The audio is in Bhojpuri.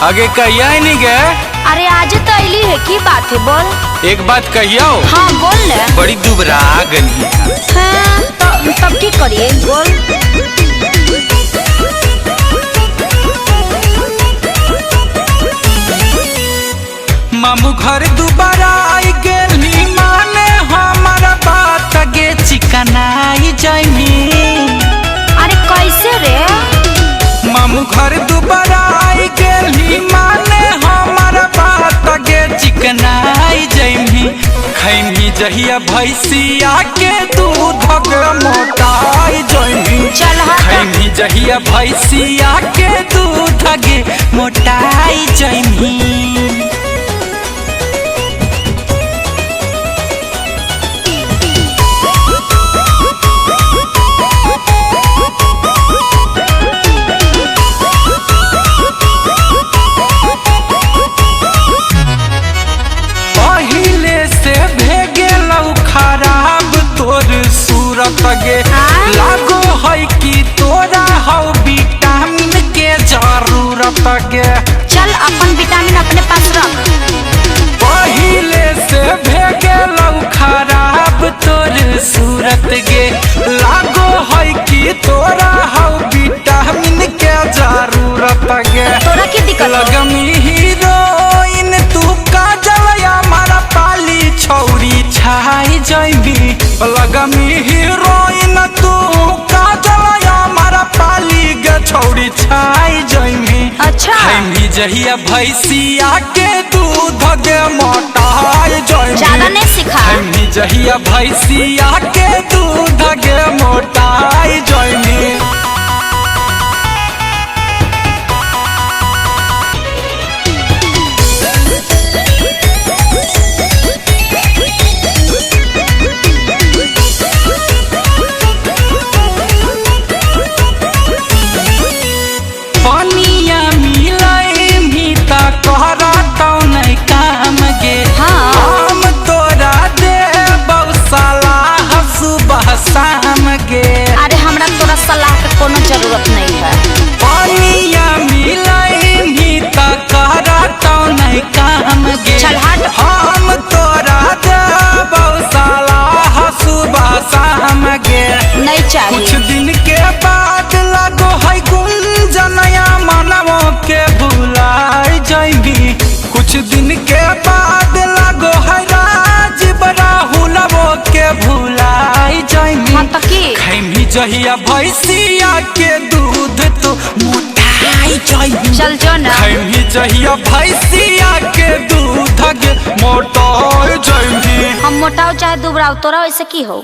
आगे कहिया है नहीं गे? अरे आज तो अली है, की बात है बोल। एक बात कहिया हो। हाँ बोल ले। बड़ी दुबरा गली हाँ तो तब ठीक करिए बोल। मामू घर दोबारा आई गेली, माने हमारा बात गे चिकनाई जाइनी। अरे कैसे रे? मामू घर दोबारा आई गेली, माने हमारा बात गे चिकनाई जाइनी। खैनी जहिया भैंसिया के दूध गे मोटाई जाइनी। चल हाँ खैनी जहिया भैंसिया के दूध गे मोटाई जाइनी। गे लागो है कि तोरा हौ विटामिन के जरूरत गे। चल अपन विटामिन अपने पास रख। पहिले से भेगेलौ खराब तोर सूरत गे, लागो है कि तोरा हौ विटामिन के जरूरत गे। तोरा की दिक्कत? लगमी हीरोइन तू काजल हमारा पाली छौरी छाई जइबी। लगमी हीरोइन तू काजल हमारा पाली गे छौरी छाई जइबी। अच्छा खैनी जहिया भैंसिया के दूध गे मोटाई जइबी। ज्यादा नहीं सिखा। खैनी जहिया भैंसिया के दूध गे मोटाई जइबी। अरे हमरा तोरा सलाह के कोनो जरूरत नहीं है। पानिया मिलाई त करत नहीं काम गे। चल हट। हम तोरा देबौ सलाह सुबह शाम गे। नहीं चाहिए। कुछ दिन के बाद लगो है गुंजनया मनवो के भुलाई जइबी। कुछ दिन के बाद लगो है राजीव राहुलवो के भुलाई जइबी। हाँ तो की? खैनी जहिया भैंसिया के दूध तो मोटाई जइबी। चल जो ना। खैनी जहिया भैंसिया के दूध गे मोटाई जइबी। हम मोटाओ चाहे दुबराओ, तोरा वैसे की हो।